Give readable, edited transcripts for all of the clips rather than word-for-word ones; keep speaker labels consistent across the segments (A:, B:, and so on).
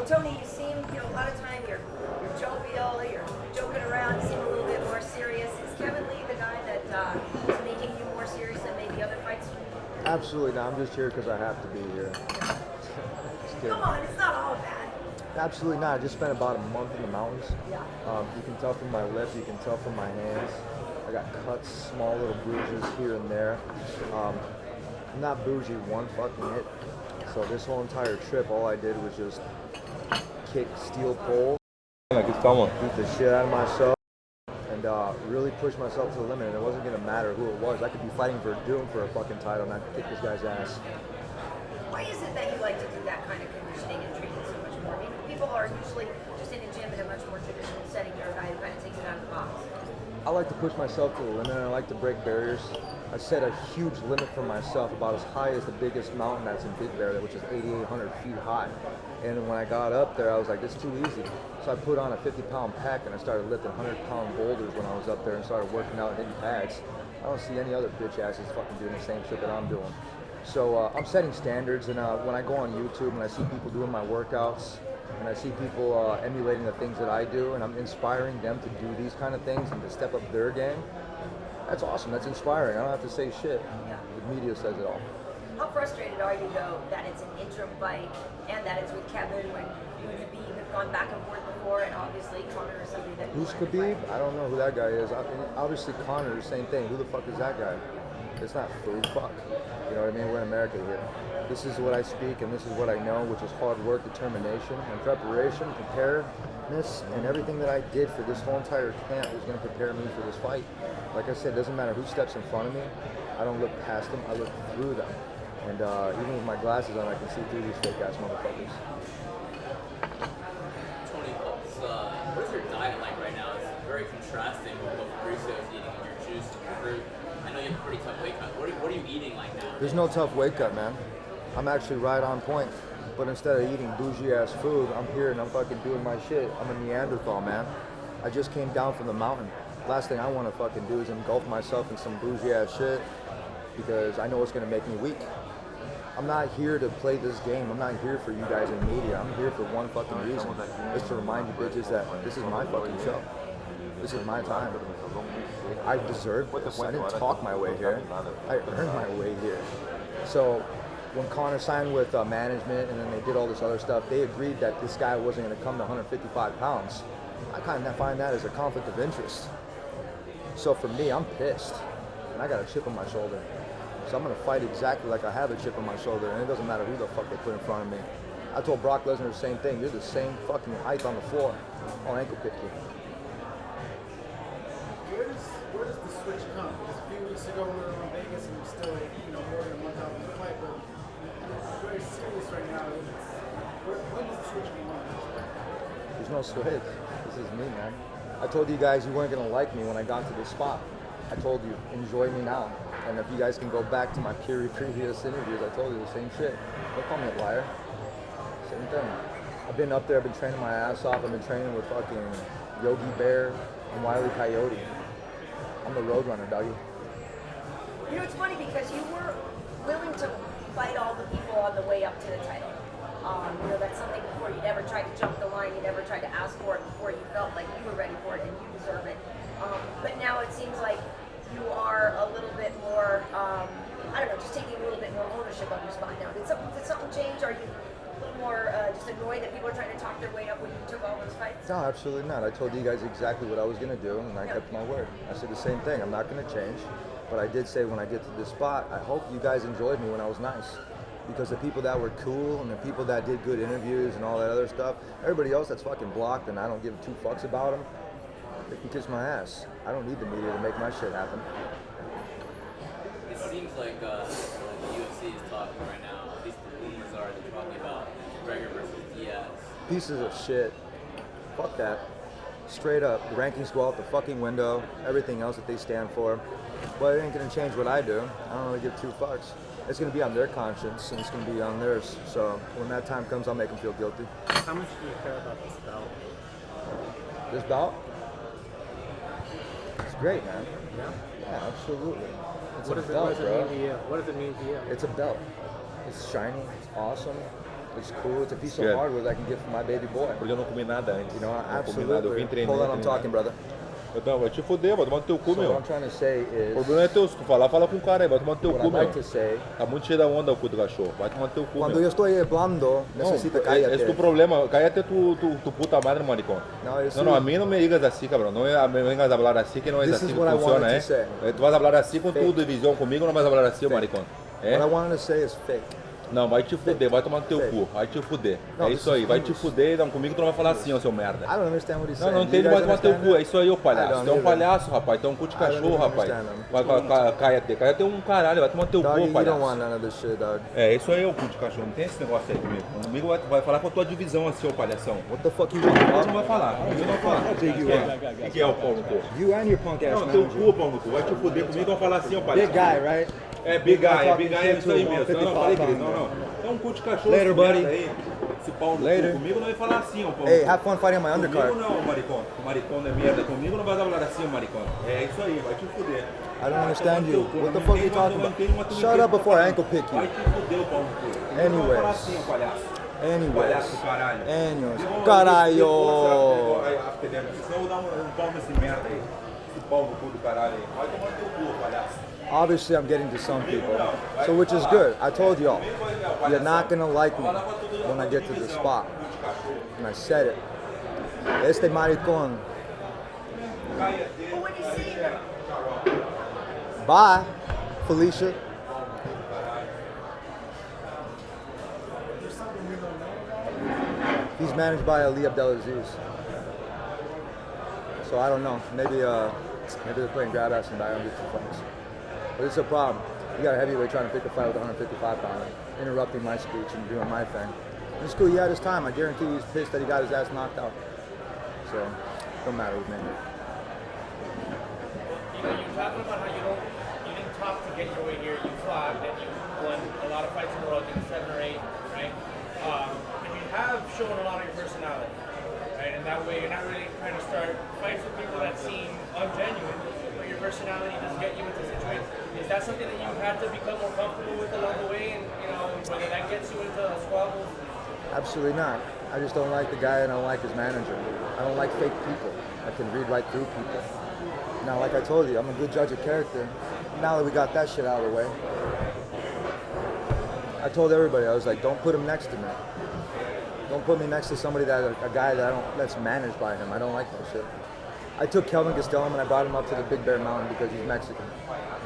A: Tony, you seem, a lot of time you're jovial, you're joking around, you seem a little bit more serious. Is Kevin Lee the guy that is making you more serious than maybe other fights?
B: Absolutely not. I'm just here because I have to be here. Just kidding.
A: Come on, it's not all bad.
B: Absolutely not. I just spent about a month in the mountains.
A: Yeah.
B: You can tell from my lip, you can tell from my hands. I got cuts, small little bruises here and there. I'm not bougie one fucking hit. So this whole entire trip, all I did was just kick steel pole, beat the shit out of myself, and really push myself to the limit. And it wasn't gonna matter who it was. I could be fighting for Doom for a fucking title, and I'd kick this guy's ass.
A: Why is it that you like to do that kind of conditioning and training so much more? I mean, people are usually just in a gym in a much more traditional setting. You're a guy who kind of takes it out of the box.
B: I like to push myself to the limit, and I like to break barriers. I set a huge limit for myself, about as high as the biggest mountain that's in Big Bear, which is 8,800 feet high. And when I got up there, I was like, this is too easy. So I put on a 50-pound pack, and I started lifting 100-pound boulders when I was up there and started working out and hitting pads. I don't see any other bitch asses fucking doing the same shit that I'm doing. So I'm setting standards, and when I go on YouTube and I see people doing my workouts, and I see people emulating the things that I do, and I'm inspiring them to do these kind of things and to step up their game, that's awesome. That's inspiring. I don't have to say shit.
A: Yeah.
B: The media says it all.
A: How frustrated are you, though, that it's an interim fight and that it's with Kevin when you and Khabib have gone back and forth before, and obviously Conor is somebody that you
B: Who's
A: wanted to
B: Khabib?
A: fight?
B: I don't know who that guy is. Obviously Conor, the same thing. Who the fuck is that guy? It's not food. Fuck. You know what I mean? We're in America here. This is what I speak, and this is what I know, which is hard work, determination, and preparation, preparedness, and everything that I did for this whole entire camp was going to prepare me for this fight. Like I said, it doesn't matter who steps in front of me. I don't look past them. I look through them. And even with my glasses on, I can see through these fake-ass motherfuckers.
C: Tony, what is your diet like right now? It's very contrasting with what Ferguson is eating, your juice and your fruit. I know you have a pretty tough weight cut. What are you eating like now?
B: There's no tough weight cut, man. I'm actually right on point. But instead of eating bougie-ass food, I'm here and I'm fucking doing my shit. I'm a Neanderthal, man. I just came down from the mountain. Last thing I want to fucking do is engulf myself in some bougie-ass shit because I know it's going to make me weak. I'm not here to play this game. I'm not here for you guys in media. I'm here for one fucking reason. It's to remind you bitches that this is my fucking show. This is my time. I deserve this. I didn't talk my way here. I earned my way here. So when Conor signed with management and then they did all this other stuff, they agreed that this guy wasn't going to come to 155 pounds. I kind of find that as a conflict of interest. So for me, I'm pissed. And I got a chip on my shoulder. So I'm going to fight exactly like I have a chip on my shoulder, and it doesn't matter who the fuck they put in front of me. I told Brock Lesnar the same thing. You're the same fucking height on the floor. I'll ankle pick you.
D: Where does the switch come? Because a few weeks ago we were in Vegas and we're still, more than a month out from the fight, but it's very serious right now. When does the switch come on?
B: There's no switch. This is me, man. I told you guys you weren't going to like me when I got to this spot. I told you, enjoy me now. And if you guys can go back to my previous interviews, I told you the same shit. Don't call me a liar. Same thing. I've been up there, I've been training my ass off. I've been training with fucking Yogi Bear and Wile E. Coyote. I'm the road runner, doggy.
A: It's funny because you were willing to fight all the people on the way up to the title. That's something before. You never tried to jump the line. You never tried to ask for it before you felt like you were ready for it and you deserve it. But now it seems like you are a little bit more, just taking a little bit more ownership of your spot now. Did something change? Are you a little more just annoyed that people are trying to talk their way up when you took all those fights?
B: No, absolutely not. I told you guys exactly what I was going to do, and I kept my word. I said the same thing. I'm not going to change. But I did say when I get to this spot, I hope you guys enjoyed me when I was nice. Because the people that were cool and the people that did good interviews and all that other stuff, everybody else that's fucking blocked and I don't give two fucks about them, they can kiss my ass. I don't need the media to make my shit happen.
C: It seems like the UFC is talking right now, at least the rumors are, they're talking about McGregor versus Diaz.
B: Pieces of shit. Fuck that. Straight up. The rankings go out the fucking window. Everything else that they stand for. But it ain't gonna change what I do. I don't really give two fucks. It's gonna be on their conscience and it's gonna be on theirs. So when that time comes, I'll make them feel guilty.
D: How much do you care about this belt?
B: This belt? It's great, man.
D: Yeah.
B: Yeah, absolutely. It's
D: What
B: a
D: does
B: belt,
D: it
B: bro.
D: mean to you? What does it mean to you?
B: It's a belt. It's shiny. It's awesome. It's cool. It's a piece
E: Good.
B: of hardware that I can get for my baby boy.
E: Porque eu não comi nada antes.
B: You know,
E: Não comi nada. Eu vim
B: absolutely.
E: treinar.
B: Hold on, I'm talking, brother.
E: Então, vai te fuder, vai tomar no teu cu,
B: So
E: meu.
B: what I'm trying to say
E: O
B: is,
E: problema é teu, se tu falar, fala com o cara aí, vai tomar no teu
B: what
E: cu,
B: I'd
E: meu.
B: like to say,
E: Tá muito cheio da onda o cu do cachorro, vai tomar no teu cu,
B: cuando
E: meu.
B: yo estoy hablando, necesito
E: Não, esse é tu
B: cállate.
E: problema, cállate tu puta madre, maricón.
B: No, yo
E: Não, a mim não me digas assim, cabrão. Não me vengas a hablar assim, que não é
B: This
E: assim
B: is
E: que
B: what I
E: funciona,
B: wanted
E: é?
B: to say.
E: Tu vas hablar assim com
B: Fake.
E: tudo, divisão comigo, não vais hablar assim, maricón. É?
B: What I wanted to say is fake.
E: Não, vai te fuder, vai tomar no teu
B: Fake.
E: cu, vai te fuder.
B: Não,
E: É
B: this
E: isso aí,
B: is
E: vai te
B: English.
E: fuder, não, comigo tu não vai falar assim, ó, seu merda.
B: I don't understand what he's
E: Não,
B: saying.
E: não
B: You
E: entende,
B: guys
E: vai tomar no teu
B: understand
E: cu, é
B: that?
E: isso aí, ô palhaço.
B: I
E: Tu é um
B: don't
E: palhaço, rapaz, tu é um cu de
B: I don't
E: cachorro, rapaz.
B: understand
E: Cállate, cállate um caralho, vai tomar no teu
B: Dog,
E: cu,
B: you don't want
E: palhaço.
B: none of this shit, dog.
E: É, isso aí é o cu de cachorro, não tem esse negócio aí comigo. Comigo vai falar com a tua divisão assim, ô palhação.
B: What the fuck you want,
E: Você
B: dog?
E: não vai falar, comigo não vai falar.
B: How big you are?
E: O que é o pau no cu?
B: You and your punk ass
E: Não, teu
B: manager.
E: cu, pau no cu, vai te fuder comigo, vão falar assim, ô palhaço.
B: Big guy, right?
E: É big guy,
B: talking
E: é
B: shit
E: isso aí
B: to
E: mesmo. Não, não,
B: 155
E: falei que
B: pounds,
E: não,
B: man.
E: não. É um cu de cachorro,
B: Later,
E: esse
B: buddy.
E: merda aí. Esse pau no
B: Later.
E: cu. Comigo não vai falar assim, ó, pau no
B: Hey,
E: cu.
B: have fun fighting on my undercard.
E: Comigo não, maricón. Maricón é merda. Comigo não vai falar assim, maricón. É isso aí, vai te fuder.
B: I don't understand you. What the fuck are you talking about? Shut up before I ankle pick
E: Vai
B: you.
E: te fuder, o pau no cu. Comigo não vai
B: Anyways.
E: falar assim, ó, palhaço.
B: Anyways.
E: Palhaço, caralho.
B: Anyways.
E: Senão eu
B: Caralho.
E: vou dar um pau nesse merda aí. Esse pau no cu do caralho aí. Vai tomar no teu cu, palhaço.
B: Obviously, I'm getting to some people, so which is good. I told y'all, you're not gonna like me when I get to the spot. And I said it. Este maricón.
A: But when you see them,
B: Bye, Felicia. He's managed by Ali Abdelaziz. So I don't know. Maybe they're playing grab ass and die on some fights. But it's a problem. You got a heavyweight trying to pick a fight with a 155 pounder, interrupting my speech and doing my thing. It's cool. He had his time. I guarantee he's pissed that he got his ass knocked out. So don't matter with me.
F: You know, you're talking about how you didn't talk to get your way here. You fought and you won a lot of fights in a row, I think 7 or 8, right? And you have shown a lot of your personality, right? And that way, you're not really trying to start fights with people that seem ungenuine, but your personality does get you into situations. Is that something that you've had to become more comfortable with along the way, and you know whether that gets you into squabbles?
B: Absolutely not. I just don't like the guy and I don't like his manager. I don't like fake people. I can read right through people. Now, like I told you, I'm a good judge of character. Now that we got that shit out of the way, I told everybody, I was like, don't put him next to me. Don't put me next to somebody a guy that's managed by him. I don't like that shit. I took Kelvin Gastelum and I brought him up to the Big Bear Mountain because he's Mexican.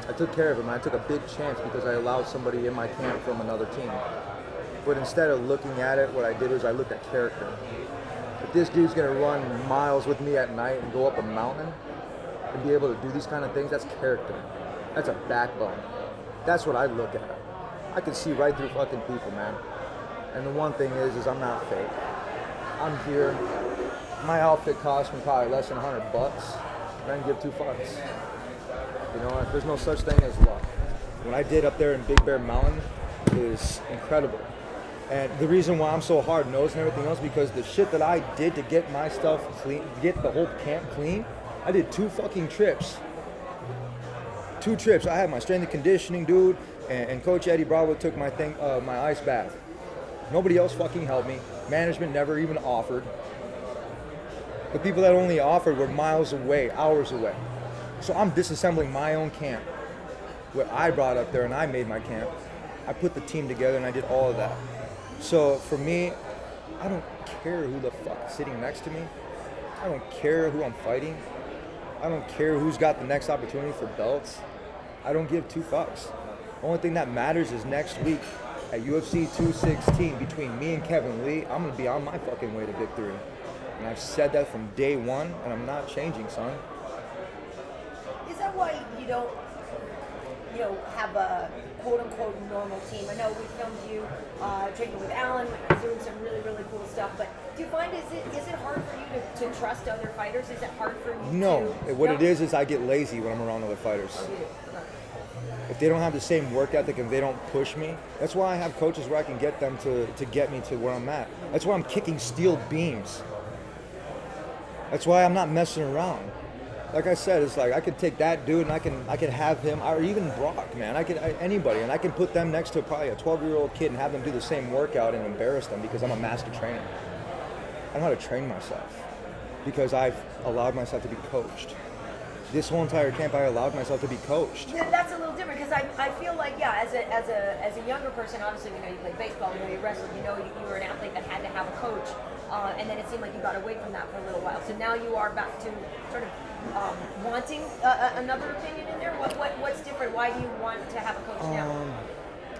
B: I took care of him and I took a big chance because I allowed somebody in my camp from another team. But instead of looking at it, what I did is I looked at character. If this dude's gonna run miles with me at night and go up a mountain and be able to do these kind of things, that's character. That's a backbone. That's what I look at. I can see right through fucking people, man. And the one thing is I'm not fake. I'm here. My outfit cost me probably less than $100. I didn't give 2 fucks. You know, there's no such thing as luck. What I did up there in Big Bear Mountain is incredible. And the reason why I'm so hard-nosed and everything else, because the shit that I did to get my stuff clean, get the whole camp clean, I did 2 fucking trips. 2 trips. I had my strength and conditioning dude, and Coach Eddie Bravo took my my ice bath. Nobody else fucking helped me. Management never even offered. The people that only offered were miles away, hours away. So I'm disassembling my own camp. What I brought up there and I made my camp. I put the team together and I did all of that. So for me, I don't care who the fuck is sitting next to me. I don't care who I'm fighting. I don't care who's got the next opportunity for belts. I don't give 2 fucks. The only thing that matters is next week at UFC 216 between me and Kevin Lee, I'm gonna be on my fucking way to victory. And I've said that from day one, and I'm not changing, son.
A: is that why you don't, have a quote-unquote normal team? I know we filmed you training with Alan, doing some really, really cool stuff, but do you find, is it hard for you to trust other fighters? Is it hard for you
B: No,
A: to...
B: what it is I get lazy when I'm around other fighters. If they don't have the same work ethic and they don't push me, that's why I have coaches where I can get them to get me to where I'm at. That's why I'm kicking steel beams. That's why I'm not messing around. like I said, it's like I could take that dude and I can have him, or even Brock, man. Anybody, and I can put them next to probably a 12-year-old kid and have them do the same workout and embarrass them because I'm a master trainer. I know how to train myself because I've allowed myself to be coached. This whole entire camp, I allowed myself to be coached.
A: Yeah, that's a little different because I feel like, yeah, as a younger person, obviously, you know, you played baseball, you know, you wrestled, you know, you were an athlete that had to have a coach, and then it seemed like you got away from that for a little while. So now you are back to sort of wanting another opinion in there. What's different? Why do you want to have a coach now?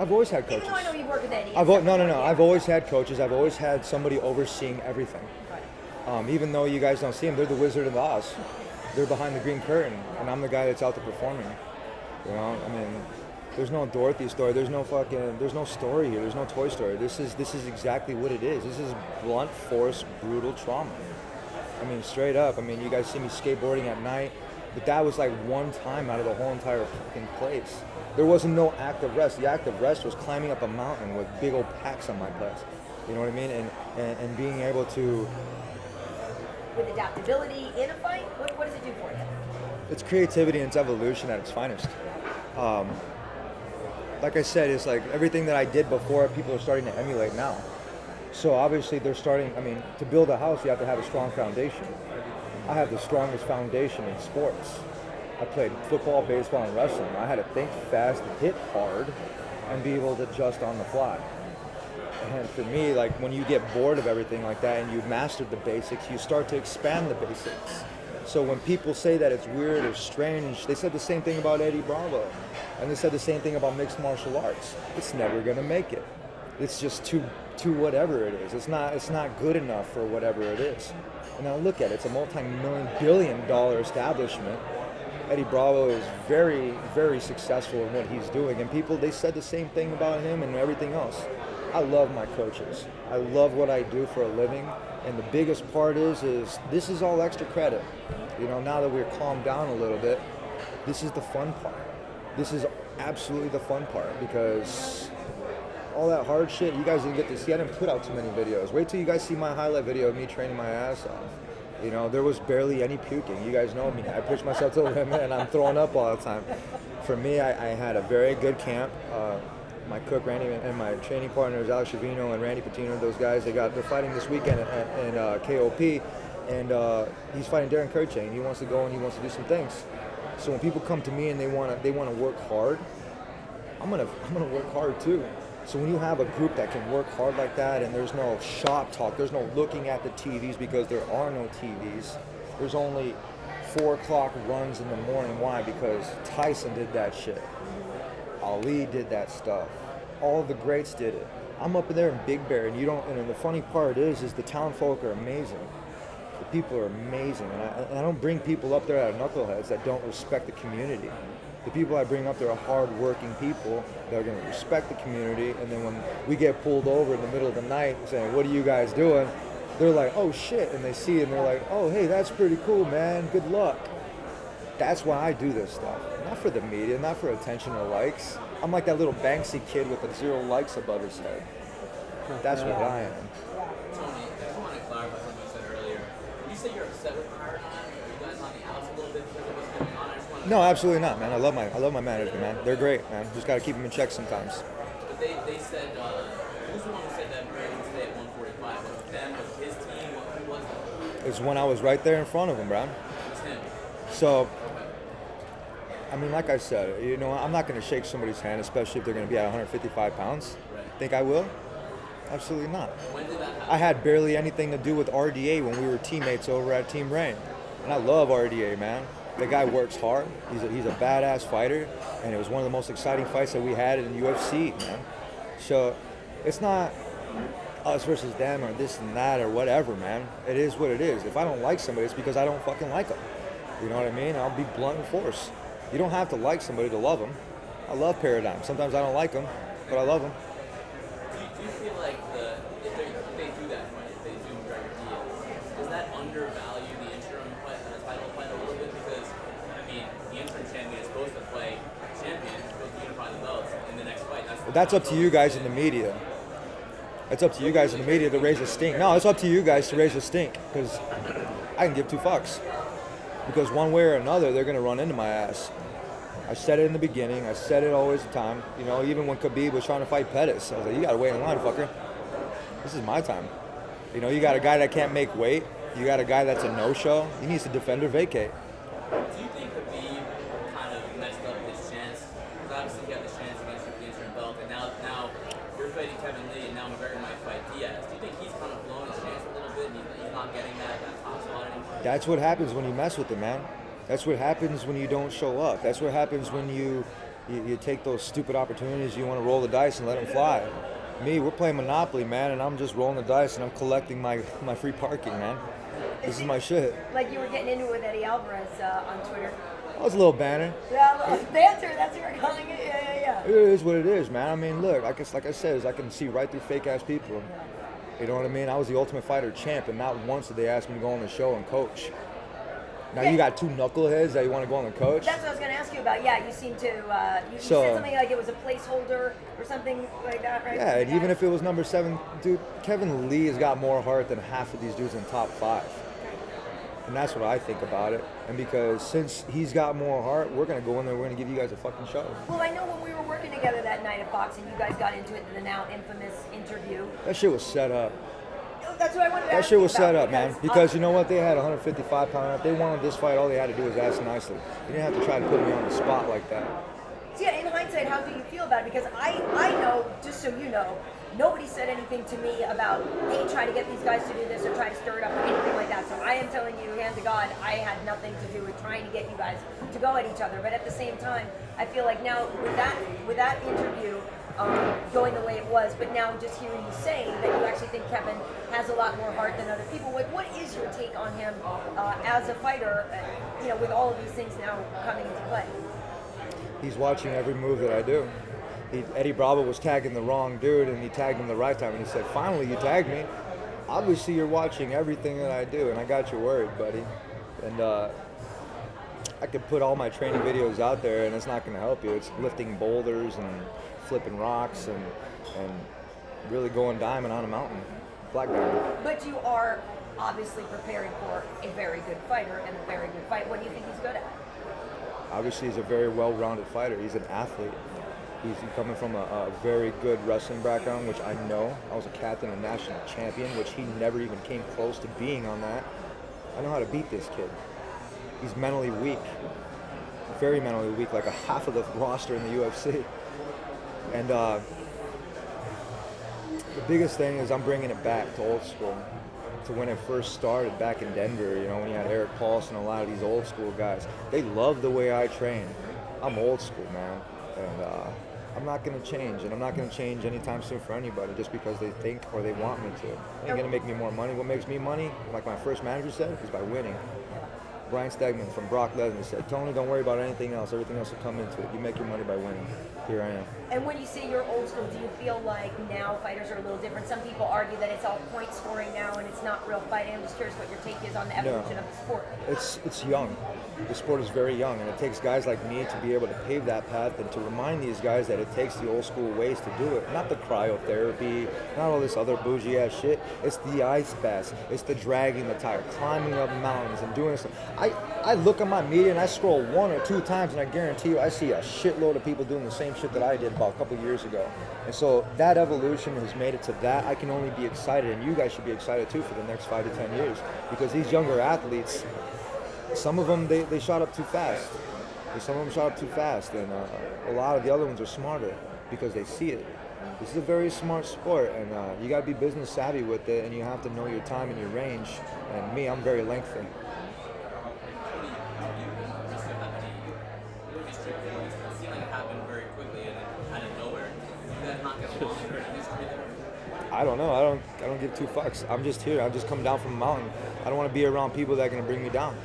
B: I've always had coaches.
A: Even though I know you work with Eddie.
B: No. I've always had coaches. I've always had somebody overseeing everything.
A: Right.
B: Even though you guys don't see them, they're the Wizard of Oz. They're behind the green curtain, and I'm the guy that's out there performing. You know, I mean, there's no Dorothy story. There's no story here. There's no Toy Story. This is exactly what it is. This is blunt force, brutal trauma. I mean, straight up. I mean, you guys see me skateboarding at night, but that was like one time out of the whole entire fucking place. There wasn't no act of rest. The act of rest was climbing up a mountain with big old packs on my place. You know what I mean? And being able to.
A: With adaptability in a fight, what does it do for you?
B: It's creativity and it's evolution at its finest. Like I said, it's like everything that I did before, people are starting to emulate now. So obviously they're starting, I mean, to build a house, you have to have a strong foundation. I have the strongest foundation in sports. I played football, baseball, and wrestling. I had to think fast, hit hard, and be able to adjust on the fly. And for me, like when you get bored of everything like that and you've mastered the basics, you start to expand the basics. So when people say that it's weird or strange, they said the same thing about Eddie Bravo. And they said the same thing about mixed martial arts. It's never gonna make it. It's just too whatever it is. It's not good enough for whatever it is. And now look at it, it's a multi-billion-dollar establishment. Eddie Bravo is very, very successful in what he's doing. And people, they said the same thing about him and everything else. I love my coaches. I love what I do for a living. And the biggest part is this is all extra credit. You know, now that we're calmed down a little bit, this is the fun part. This is absolutely the fun part because all that hard shit, you guys didn't get to see. I didn't put out too many videos. Wait till you guys see my highlight video of me training my ass off. You know, there was barely any puking. You guys know me. I push myself to the limit and I'm throwing up all the time. For me, I had a very good camp. My cook Randy and my training partners Alex Trevino and Randy Patino, those guys, they're fighting this weekend in KOP, and he's fighting Darren Kerche, and he wants to go and he wants to do some things. So when people come to me and they want to work hard, I'm gonna work hard too. So when you have a group that can work hard like that, and there's no shop talk, there's no looking at the TVs because there are no TVs. There's only 4 o'clock runs in the morning. Why? Because Tyson did that shit. Ali did that stuff. All the greats did it. I'm up there in Big Bear, and and the funny part is the town folk are amazing. The people are amazing, and I don't bring people up there out of knuckleheads that don't respect the community. The people I bring up there are hard-working people that are going to respect the community, and then when we get pulled over in the middle of the night saying, "What are you guys doing?" they're like, "Oh shit," and they see it, and they're like, "Oh hey, that's pretty cool, man. Good luck." That's why I do this stuff. Not for the media, not for attention or likes. I'm like that little Banksy kid with the 0 likes above his head. That's what I am.
C: Tony, I just want to clarify something you said earlier. You say you're upset with Paradigm? Are you guys on the outs a little bit because of what's going on? I just want to...
B: No, absolutely not, man. I love my management, man. They're great, man. Just got to keep them in check sometimes.
C: But they said, who's the one who said that Brady would stay at 145? Was it them? Was it his team? Who was it?
B: It's when I was right there in front of him, bro.
C: It was him.
B: So, I mean, like I said, you know, I'm not going to shake somebody's hand, especially if they're going to be at 155 pounds.
C: Right.
B: Think I will? Absolutely not.
C: When did that happen?
B: I had barely anything to do with RDA when we were teammates over at Team Rain. And I love RDA, man. The guy works hard. He's a badass fighter. And it was one of the most exciting fights that we had in UFC, man. So it's not us versus them or this and that or whatever, man. It is what it is. If I don't like somebody, it's because I don't fucking like them. You know what I mean? I'll be blunt and force. You don't have to like somebody to love them. I love Paradigm. Sometimes I don't like them, but I love them.
C: Do you feel like if they do that fight, if they do McGregor Diaz, does that undervalue the interim fight, the title fight a little bit? Because, I mean, the interim champion is supposed to play champion, supposed to unify the belts in the next fight.
B: That's up to you guys in the media. It's up to you guys in the media to raise a stink. No, it's up to you guys to raise a stink because I can give 2 fucks. because one way or another, they're going to run into my ass. I said it in the beginning. I said it always the time. You know, even when Khabib was trying to fight Pettis, I was like, you got to wait in line, fucker. This is my time. You know, you got a guy that can't make weight. You got a guy that's a no-show. He needs to defend or vacate.
C: Do you think Khabib kind of messed up his chance? Because obviously he had the chance against the interim belt, and now you're fighting Kevin Lee, and now McGregor might fight Diaz. Do you think he's kind of blown his chance a little bit, and he's not getting that top spot anymore?
B: That's what happens when you mess with him, man. That's what happens when you don't show up. That's what happens when you take those stupid opportunities. You want to roll the dice and let them fly. Me, we're playing Monopoly, man, and I'm just rolling the dice and I'm collecting my free parking, man. This is my shit.
A: Like you were getting into it with Eddie Alvarez on Twitter.
B: That was a little banner.
A: Yeah, a little banter. That's what you're calling it. Yeah.
B: It is what it is, man. I mean, look, like I said, I can see right through fake-ass people. You know what I mean? I was the Ultimate Fighter champ, and not once did they ask me to go on the show and coach. Now you got two knuckleheads that you want to go on the coach?
A: That's what I was going to ask you about. Yeah, you seem to, you said something like it was a placeholder or something like that, right?
B: Yeah, and even if it was number 7, dude, Kevin Lee has got more heart than half of these dudes in the top 5. And that's what I think about it. And because since he's got more heart, we're going to go in there, we're going to give you guys a fucking show.
A: Well, I know when we were working together that night at Fox and you guys got into it in the now infamous interview.
B: That shit was set up.
A: That's what I wanted to
B: That
A: ask
B: shit
A: you
B: was
A: about,
B: set up, man. Because you know what? They had 155 pound. If they wanted this fight, all they had to do was ask nicely. You didn't have to try to put me on the spot like that.
A: So yeah, in hindsight, how do you feel about it? Because I know, just so you know, nobody said anything to me about, hey, try to get these guys to do this or try to stir it up or anything like that. So I am telling you, hand to God, I had nothing to do with trying to get you guys to go at each other. But at the same time, I feel like now with that interview going the way it was, but now just hearing you say that you actually think Kevin has a lot more heart than other people. Like, what is your take on him as a fighter? You know, with all of these things now coming into play.
B: He's watching every move that I do. Eddie Bravo was tagging the wrong dude, and he tagged him the right time, and he said, finally, you tagged me. Obviously, you're watching everything that I do, and I got you worried, buddy. And I could put all my training videos out there, and it's not going to help you. It's lifting boulders and flipping rocks and really going diamond on a mountain, black diamond.
A: But you are obviously preparing for a very good fighter and a very good fight. What do you think he's good at?
B: Obviously, he's a very well-rounded fighter. He's an athlete. He's coming from a very good wrestling background, which I know. I was a captain and national champion, which he never even came close to being on that. I know how to beat this kid. He's mentally weak, very mentally weak, like a half of the roster in the UFC. And the biggest thing is I'm bringing it back to old school, to when it first started back in Denver, you know, when you had Eric Paulson and a lot of these old school guys. They love the way I train. I'm old school, man. And I'm not going to change, and I'm not going to change anytime soon for anybody just because they think or they want me to. It ain't going to make me more money. What makes me money, like my first manager said, is by winning. Brian Stegman from Brock Lesnar said, Tony, don't worry about anything else. Everything else will come into it. You make your money by winning. Here I am.
A: And when you say you're old school, do you feel like now fighters are a little different? Some people argue that it's all point scoring now and it's not real fighting. I'm just curious what your take is on the evolution of the sport.
B: It's young. The sport is very young, and it takes guys like me to be able to pave that path and to remind these guys that it takes the old school ways to do it. Not the cryotherapy, not all this other bougie ass shit. It's the ice baths. It's the dragging the tire, climbing up mountains and doing stuff. I look at my media and I scroll 1 or 2 times, and I guarantee you I see a shitload of people doing the same shit that I did about a couple years ago. And so that evolution has made it to that. I can only be excited, and you guys should be excited too for the next 5 to 10 years, because these younger athletes, some of them, they shot up too fast. Some of them shot up too fast, and a lot of the other ones are smarter because they see it. This is a very smart sport, and you got to be business savvy with it, and you have to know your time and your range. And me, I'm very lengthy. I don't know. I don't give 2 fucks. I'm just here. I just come down from a mountain. I don't want to be around people that are gonna bring me down.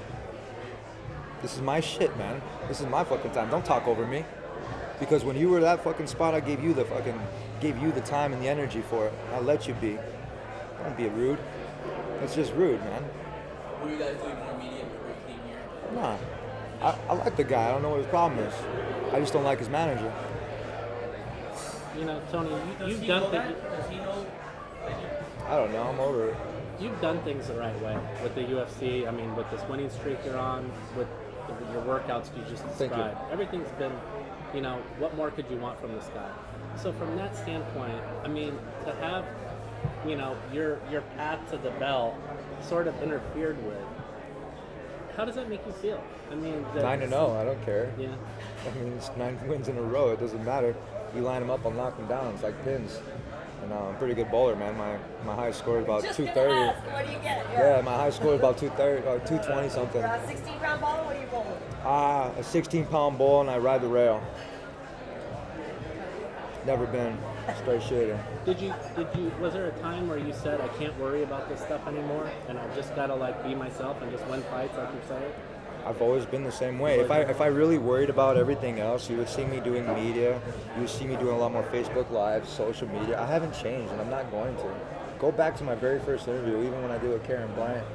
B: This is my shit, man. This is my fucking time. Don't talk over me. Because when you were that fucking spot, I gave you the time and the energy for it. I let you be. Don't be rude. It's just rude, man.
C: Were you guys doing more media before you came here?
B: Nah. I like the guy. I don't know what his problem is. I just don't like his manager.
G: You know, Tony, you've
F: Does he
G: done
F: know
G: things.
F: that? Does he know that you...
B: I don't know. I'm over it.
G: you've done things the right way with the UFC. I mean, with this winning streak you're on, with your workouts you just
B: Thank you.
G: described. Everything's been, what more could you want from this guy? So from that standpoint, I mean, to have, your path to the belt sort of interfered with, how does that make you feel? I mean,
B: 9-0, I don't care.
G: Yeah.
B: I mean, it's 9 wins in a row. It doesn't matter. You line them up, I'll knock them down. It's like pins. And I'm a pretty good bowler, man. My high score is about
A: Just
B: 230.
A: gonna ask, what do you get?
B: Yeah, my high score is about 230 or 220 something.
A: 16-pound ball, what are you bowling?
B: A 16-pound ball, and I ride the rail. Never been straight shooter.
G: Was there a time where you said, I can't worry about this stuff anymore, and I just gotta be myself and just win fights, like you say?
B: I've always been the same way. If I really worried about everything else, you would see me doing media. You would see me doing a lot more Facebook Live, social media. I haven't changed, and I'm not going to. Go back to my very first interview, even when I did with Karen Bryant.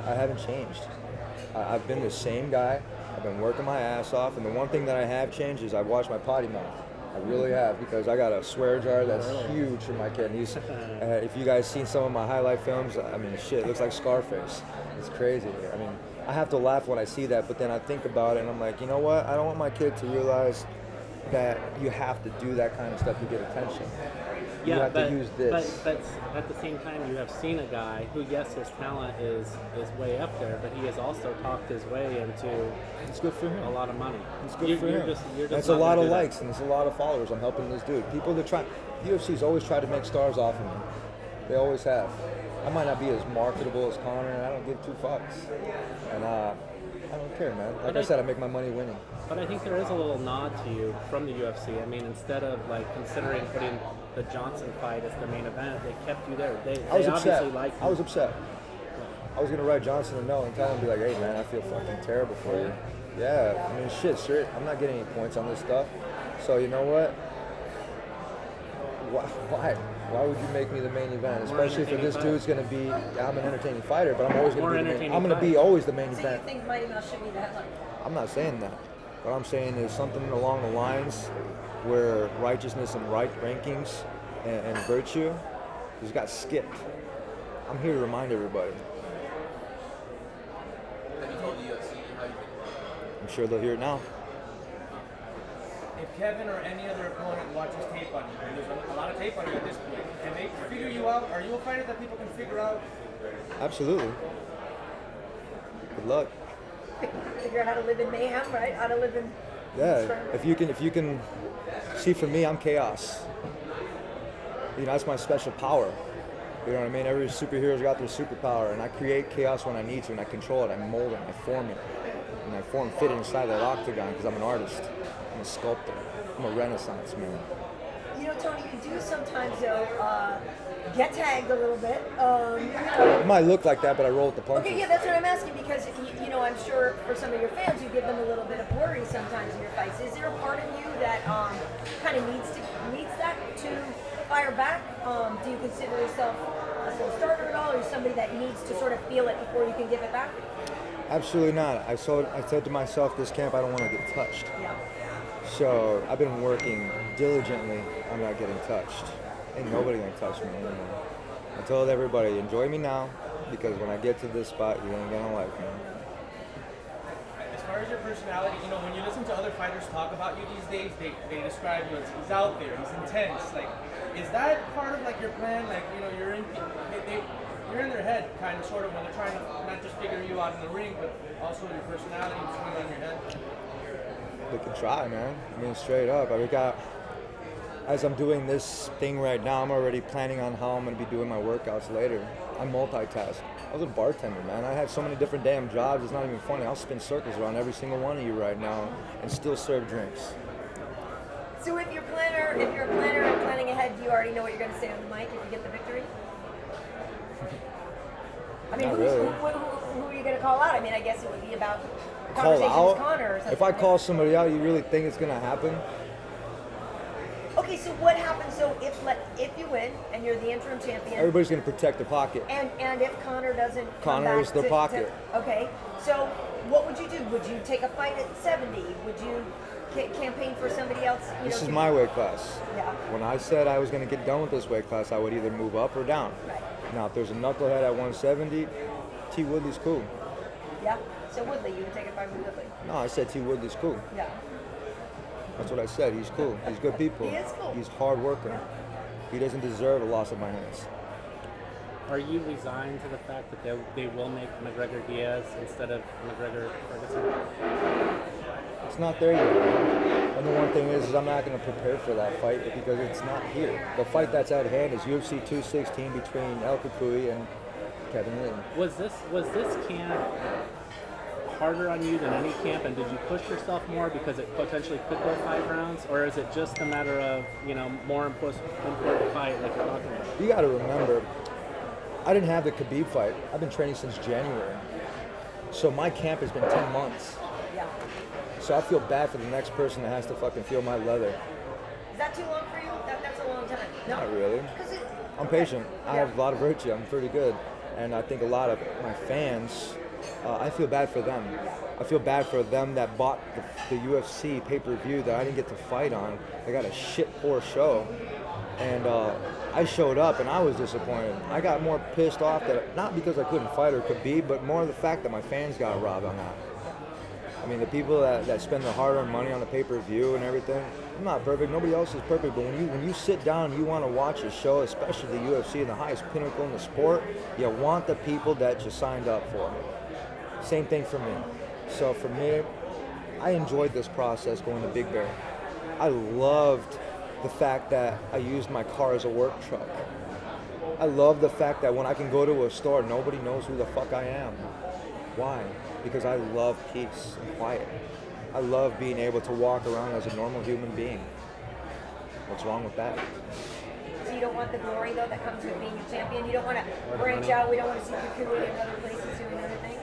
B: I haven't changed. I've been the same guy. I've been working my ass off, and the one thing that I have changed is I've watched my potty mouth. I really have, because I got a swear jar that's huge for my kid. And if you guys seen some of my highlight films, I mean, shit, it looks like Scarface. It's crazy. I mean, I have to laugh when I see that, but then I think about it and I'm like, you know what? I don't want my kid to realize that you have to do that kind of stuff to get attention. You have to use this.
G: But at the same time, you have seen a guy who, yes, his talent is way up there, but he has also talked his way into
B: It's good for him.
G: a lot of money.
B: It's good for
G: you're
B: him.
G: Just
B: It's
G: not
B: a lot
G: gonna
B: of
G: do that.
B: likes and it's a lot of followers. I'm helping this dude. People that UFC's always tried to make stars off of me. They always have. I might not be as marketable as Conor, and I don't give two fucks. And I don't care, man. Like I said, I make my money winning.
G: But I think there is a little nod to you from the UFC. I mean, instead of considering putting the Johnson fight as the main event, they kept you there. They
B: I was upset.
G: obviously liked you.
B: I was upset. I was gonna write Johnson a note and tell him, be like, hey man, I feel fucking terrible for you. Yeah, I mean shit, sir. I'm not getting any points on this stuff. So you know what? Why would you make me the main event? Especially if this dude's gonna be. I'm an entertaining fighter, but I'm always gonna be. I'm gonna be always the main
A: So you
B: event.
A: think Mighty Mouse should be the headline?
B: I'm not saying that. What I'm saying is something along the lines where righteousness and right rankings and virtue just got skipped. I'm here to remind everybody.
C: Have you told the UFC how you feel?
B: I'm sure they'll hear it now.
F: If Kevin or any other opponent watches tape on you, and there's a lot of tape on you at this point, can they figure you out? Are you a fighter that people can figure out?
B: Absolutely. Good luck.
A: Figure out how to live in mayhem, right? How to live in
B: Yeah.
A: Scrum.
B: If you can see, for me, I'm chaos. That's my special power. You know what I mean? Every superhero's got their superpower, and I create chaos when I need to, and I control it, I mold it, I form it, and I form fit inside that octagon because I'm an artist, I'm a sculptor, I'm a Renaissance man.
A: Tony, you do sometimes get tagged a little bit.
B: It might look like that, but I roll with the punches.
A: Okay, yeah, that's what I'm asking because I'm sure for some of your fans, you give them a little bit of worry sometimes in your fights. Is there a part of you that kind of needs that to fire back? Do you consider yourself a slow starter at all, or somebody that needs to sort of feel it before you can give it back?
B: Absolutely not. I said to myself, this camp, I don't want to get touched.
A: Yeah.
B: So I've been working diligently on not getting touched. Ain't nobody gonna touch me anymore. I told everybody, enjoy me now, because when I get to this spot, you ain't gonna like me.
F: As far as your personality, when you listen to other fighters talk about you these days, they describe you as he's out there, he's intense. Is that part of your plan? You're in their head, kind of, sort of, when they're trying to not just figure you out in the ring, but also your personality between on your head.
B: They can try, man. I mean, straight up. As I'm doing this thing right now, I'm already planning on how I'm gonna be doing my workouts later. I multitask. I was a bartender, man. I had so many different damn jobs, it's not even funny. I'll spin circles around every single one of you right now and still serve drinks.
A: So if you're a planner and planning ahead, do you already know what you're going to say on the mic if you get the victory? I mean,
B: Not
A: who
B: really.
A: are you going to call out? I mean, I guess it would be about
B: Call
A: conversations with
B: out?
A: Conor or something.
B: If I call somebody out, you really think it's gonna happen?
A: Okay, so what happens? So if you win and you're the interim champion,
B: Everybody's gonna protect their pocket.
A: and if Conor doesn't come
B: Conor
A: back
B: is their pocket.
A: Okay, so what would you do? Would you take a fight at 70? Would you campaign for somebody else?
B: This is my weight class.
A: Yeah.
B: When I said I was gonna get done with this weight class, I would either move up or down.
A: Right.
B: Now, if there's a knucklehead at 170, T. Woodley's cool.
A: Yeah. So Woodley, you would take a fight with Woodley.
B: No, I said T. Woodley's cool.
A: Yeah.
B: That's what I said. He's cool. He's good people.
A: He is cool.
B: He's hard worker. He doesn't deserve a loss of my hands.
G: Are you resigned to the fact that they will make McGregor Diaz instead of McGregor Ferguson?
B: It's not there yet. And the one thing is I'm not going to prepare for that fight because it's not here. The fight that's at hand is UFC 216 between El Capui and Kevin Lee.
G: Was this camp harder on you than any camp, and did you push yourself more because it potentially could go 5 rounds, or is it just a matter of, more important fight like you're talking about?
B: You got to remember, I didn't have the Khabib fight. I've been training since January. So my camp has been 10 months.
A: Yeah.
B: So I feel bad for the next person that has to fucking feel my leather.
A: Is that too long for you? That's a long time. No.
B: Not really. I'm patient. I have a lot of virtue. I'm pretty good. And I think a lot of my fans, I feel bad for them. I feel bad for them that bought the UFC pay-per-view that I didn't get to fight on. They got a shit poor show. And I showed up and I was disappointed. I got more pissed off that, not because I couldn't fight or Khabib, but more the fact that my fans got robbed on that. I mean, the people that spend their hard-earned money on the pay-per-view and everything, I'm not perfect. Nobody else is perfect. But when you sit down and you want to watch a show, especially the UFC and the highest pinnacle in the sport, you want the people that you signed up for. Same thing for me. So for me, I enjoyed this process going to Big Bear. I loved the fact that I used my car as a work truck. I love the fact that when I can go to a store, nobody knows who the fuck I am. Why? Because I love peace and quiet. I love being able to walk around as a normal human being. What's wrong with that?
A: So you don't want the glory, though, that comes with being a champion? You don't want to branch out? We don't want to see Kukui in other places doing other things?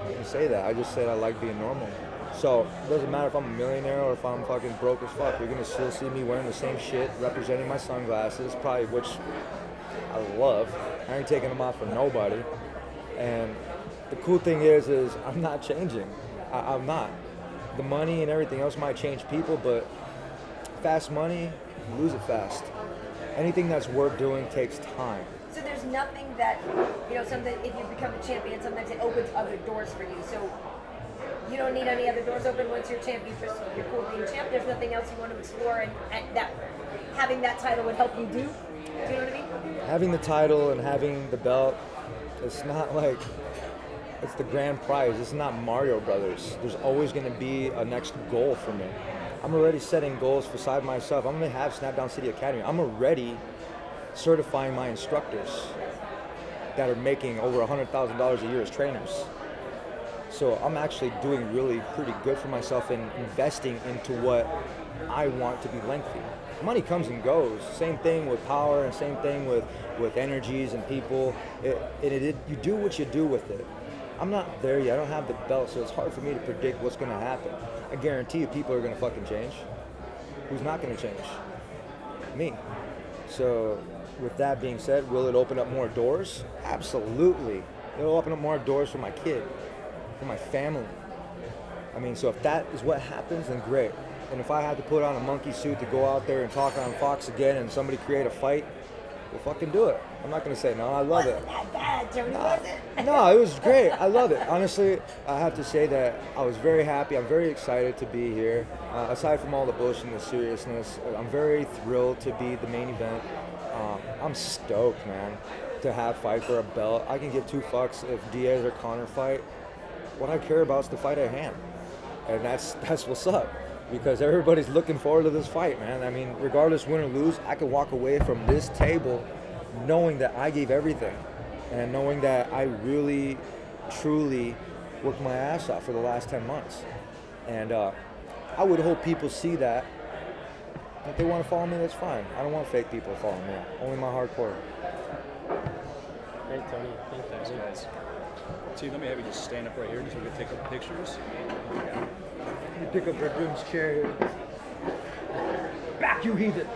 B: I didn't say that. I just said I like being normal. So it doesn't matter if I'm a millionaire or if I'm fucking broke as fuck. You're going to still see me wearing the same shit, representing my sunglasses, probably, which I love. I ain't taking them off for nobody. And the cool thing is I'm not changing. I'm not. The money and everything else might change people, but fast money, lose it fast. Anything that's worth doing takes time.
A: So there's nothing that, something, if you become a champion, sometimes it opens other doors for you. So you don't need any other doors open once you're champion. You're cool being champ. There's nothing else you want to explore, and that having that title would help you do. Do you know what I mean? Having the title and having the belt, it's not like it's the grand prize. It's not Mario Brothers. There's always going to be a next goal for me. I'm already setting goals beside myself. I'm going to have Snapdown City Academy. I'm already certifying my instructors that are making over $100,000 a year as trainers. So I'm actually doing really pretty good for myself and investing into what I want to be lengthy. Money comes and goes. Same thing with power and same thing with energies and people. You do what you do with it. I'm not there yet. I don't have the belt, so it's hard for me to predict what's going to happen. I guarantee you people are going to fucking change. Who's not going to change? Me. So with that being said, will it open up more doors? Absolutely. It'll open up more doors for my kid, for my family. I mean, so if that is what happens, then great. And if I had to put on a monkey suit to go out there and talk on Fox again and somebody create a fight, we'll fucking do it. I'm not going to say no. I love it. Wasn't that bad, Tony, was it?
B: No, it was great. I love it. Honestly, I have to say that I was very happy. I'm very excited to be here. Aside from all the bullshit and the seriousness, I'm very thrilled to be the main event. I'm stoked, man, to have fight for a belt. I can give two fucks if Diaz or Conor fight. What I care about is the fight at hand. And that's what's up. Because everybody's looking forward to this fight, man. I mean, regardless win or lose, I can walk away from this table knowing that I gave everything and knowing that I really, truly worked my ass off for the last 10 months. And I would hope people see that. If they want to follow me, that's fine. I don't want fake people following me. Only my hardcore.
G: Great, Tony. Thanks,
H: Guys. T, let me have you just stand up right here just so we can take up pictures.
B: You pick up Red Room's chair. Back, you heathen.